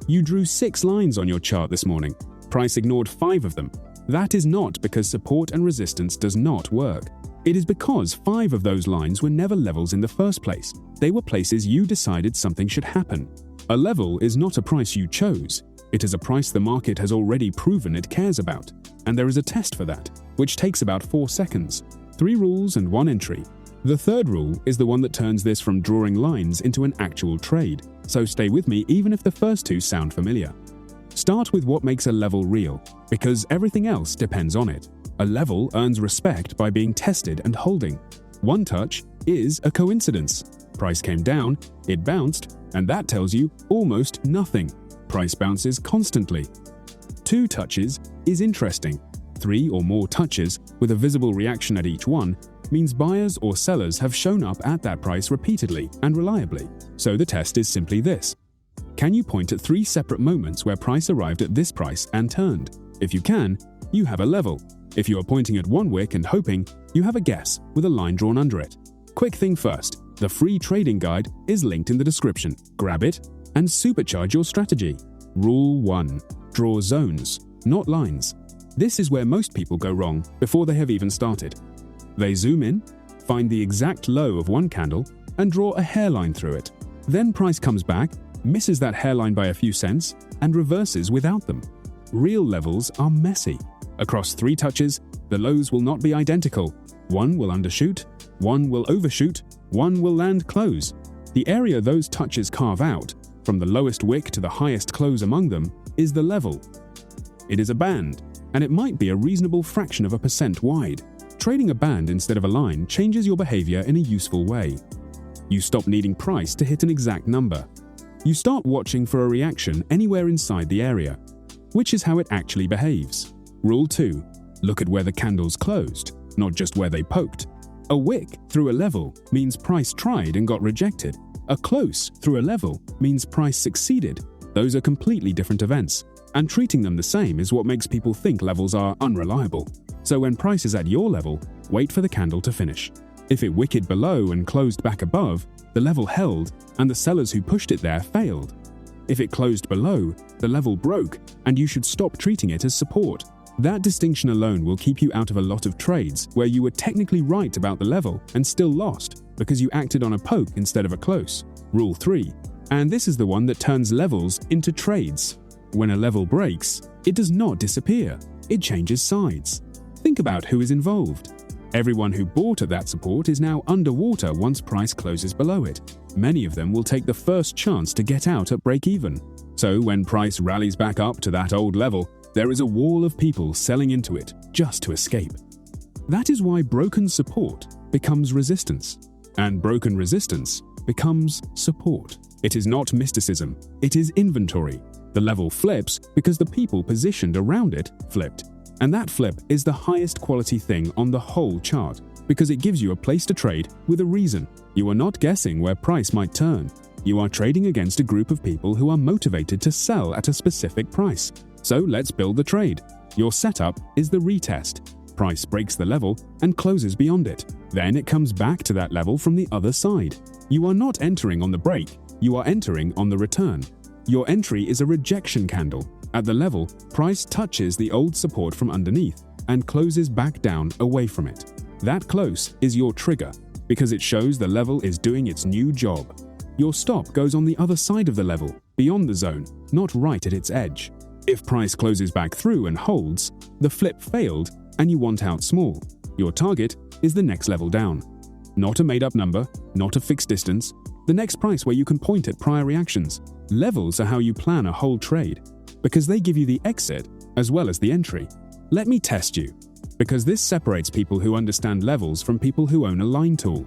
You drew 6 lines on your chart this morning. Price ignored 5 of them. That is not because support and resistance does not work. It is because 5 of those lines were never levels in the first place. They were places you decided something should happen. A level is not a price you chose. It is a price the market has already proven it cares about. And there is a test for that, which takes about 4 seconds. 3 rules and 1 entry. The third rule is the one that turns this from drawing lines into an actual trade. So stay with me even if the first 2 sound familiar. Start with what makes a level real, because everything else depends on it. A level earns respect by being tested and holding. 1 touch is a coincidence. Price came down, it bounced, and that tells you almost nothing. Price bounces constantly. 2 touches is interesting. 3 or more touches with a visible reaction at each one means buyers or sellers have shown up at that price repeatedly and reliably. So the test is simply this. Can you point at 3 separate moments where price arrived at this price and turned? If you can, you have a level. If you are pointing at one wick and hoping, you have a guess with a line drawn under it. Quick thing first, the free trading guide is linked in the description. Grab it and supercharge your strategy. Rule 1. Draw zones, not lines. This is where most people go wrong before they have even started. They zoom in, find the exact low of one candle, and draw a hairline through it. Then price comes back, misses that hairline by a few cents, and reverses without them. Real levels are messy. Across 3 touches, the lows will not be identical. One will undershoot, one will overshoot, one will land close. The area those touches carve out, from the lowest wick to the highest close among them, is the level. It is a band, and it might be a reasonable fraction of a percent wide. Trading a band instead of a line changes your behavior in a useful way. You stop needing price to hit an exact number. You start watching for a reaction anywhere inside the area, which is how it actually behaves. Rule 2. Look at where the candles closed, not just where they poked. A wick through a level means price tried and got rejected. A close through a level means price succeeded. Those are completely different events, and treating them the same is what makes people think levels are unreliable. So when price is at your level, wait for the candle to finish. If it wicked below and closed back above, the level held and the sellers who pushed it there failed. If it closed below, the level broke and you should stop treating it as support. That distinction alone will keep you out of a lot of trades where you were technically right about the level and still lost because you acted on a poke instead of a close. Rule 3. And this is the one that turns levels into trades. When a level breaks, it does not disappear. It changes sides. Think about who is involved. Everyone who bought at that support is now underwater once price closes below it. Many of them will take the first chance to get out at break-even. So when price rallies back up to that old level, there is a wall of people selling into it just to escape. That is why broken support becomes resistance, and broken resistance becomes support. It is not mysticism, it is inventory. The level flips because the people positioned around it flipped. And that flip is the highest quality thing on the whole chart because it gives you a place to trade with a reason. You are not guessing where price might turn. You are trading against a group of people who are motivated to sell at a specific price. So let's build the trade. Your setup is the retest. Price breaks the level and closes beyond it. Then it comes back to that level from the other side. You are not entering on the break, you are entering on the return. Your entry is a rejection candle. At the level, price touches the old support from underneath and closes back down away from it. That close is your trigger because it shows the level is doing its new job. Your stop goes on the other side of the level, beyond the zone, not right at its edge. If price closes back through and holds, the flip failed and you want out small. Your target is the next level down. Not a made-up number, not a fixed distance, the next price where you can point at prior reactions. Levels are how you plan a whole trade, because they give you the exit as well as the entry. Let me test you, because this separates people who understand levels from people who own a line tool.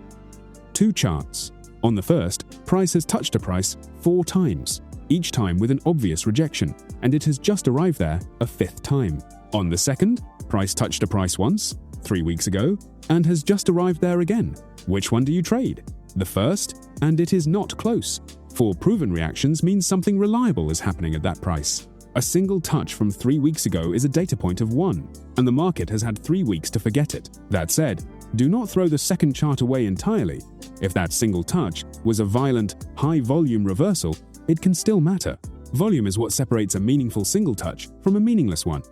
2 charts. On the first, price has touched a price 4 times, each time with an obvious rejection, and it has just arrived there a 5th time. On the second, price touched a price once, 3 weeks ago, and has just arrived there again. Which one do you trade? The first, and it is not close. 4 proven reactions means something reliable is happening at that price. A single touch from 3 weeks ago is a data point of 1, and the market has had 3 weeks to forget it. That said, do not throw the second chart away entirely. If that single touch was a violent, high-volume reversal, it can still matter. Volume is what separates a meaningful single touch from a meaningless one.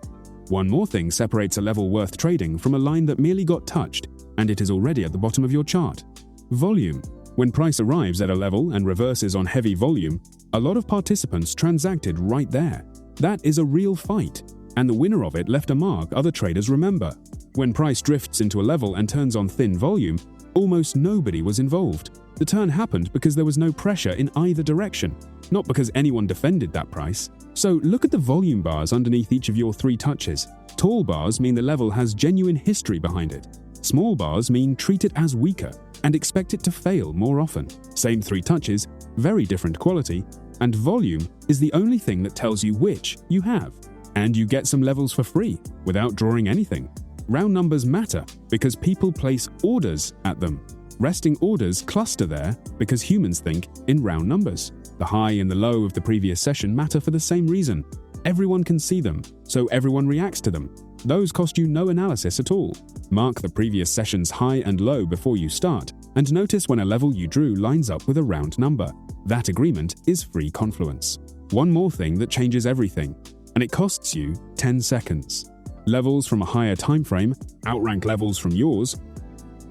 One more thing separates a level worth trading from a line that merely got touched, and it is already at the bottom of your chart. Volume. When price arrives at a level and reverses on heavy volume, a lot of participants transacted right there. That is a real fight, and the winner of it left a mark other traders remember. When price drifts into a level and turns on thin volume, almost nobody was involved. The turn happened because there was no pressure in either direction, not because anyone defended that price. So look at the volume bars underneath each of your 3 touches. Tall bars mean the level has genuine history behind it. Small bars mean treat it as weaker and expect it to fail more often. Same 3 touches, very different quality, and volume is the only thing that tells you which you have. And you get some levels for free without drawing anything. Round numbers matter because people place orders at them. Resting orders cluster there because humans think in round numbers. The high and the low of the previous session matter for the same reason. Everyone can see them, so everyone reacts to them. Those cost you no analysis at all. Mark the previous session's high and low before you start, and notice when a level you drew lines up with a round number. That agreement is free confluence. One more thing that changes everything, and it costs you 10 seconds. Levels from a higher time frame outrank levels from yours.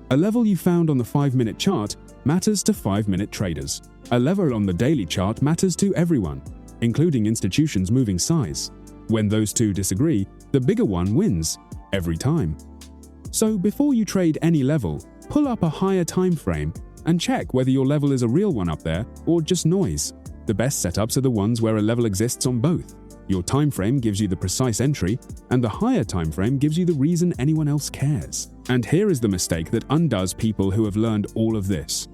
A level you found on the 5-minute chart matters to 5-minute traders. A level on the daily chart matters to everyone, including institutions moving size. When those two disagree, the bigger one wins, every time. So before you trade any level, pull up a higher time frame and check whether your level is a real one up there or just noise. The best setups are the ones where a level exists on both. Your time frame gives you the precise entry, and the higher time frame gives you the reason anyone else cares. And here is the mistake that undoes people who have learned all of this.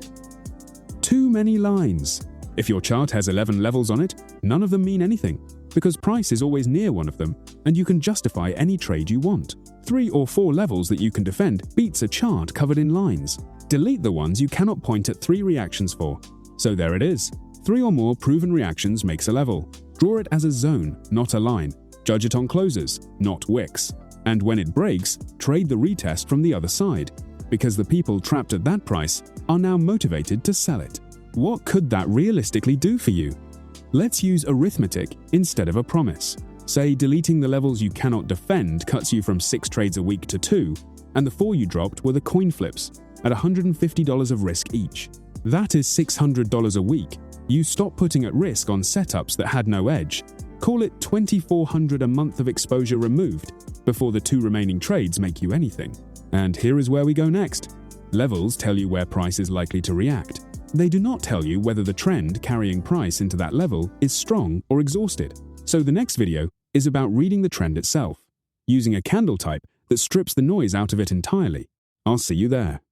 Too many lines. If your chart has 11 levels on it, none of them mean anything, because price is always near one of them, and you can justify any trade you want. 3 or 4 levels that you can defend beats a chart covered in lines. Delete the ones you cannot point at 3 reactions for. So there it is. 3 or more proven reactions makes a level. Draw it as a zone, not a line. Judge it on closes, not wicks. And when it breaks, trade the retest from the other side, because the people trapped at that price are now motivated to sell it. What could that realistically do for you? Let's use arithmetic instead of a promise. Say deleting the levels you cannot defend cuts you from 6 trades a week to 2, and the 4 you dropped were the coin flips at $150 of risk each. That is $600 a week. You stop putting at risk on setups that had no edge. Call it $2,400 a month of exposure removed before the 2 remaining trades make you anything. And here is where we go next. Levels tell you where price is likely to react. They do not tell you whether the trend carrying price into that level is strong or exhausted. So the next video is about reading the trend itself, using a candle type that strips the noise out of it entirely. I'll see you there.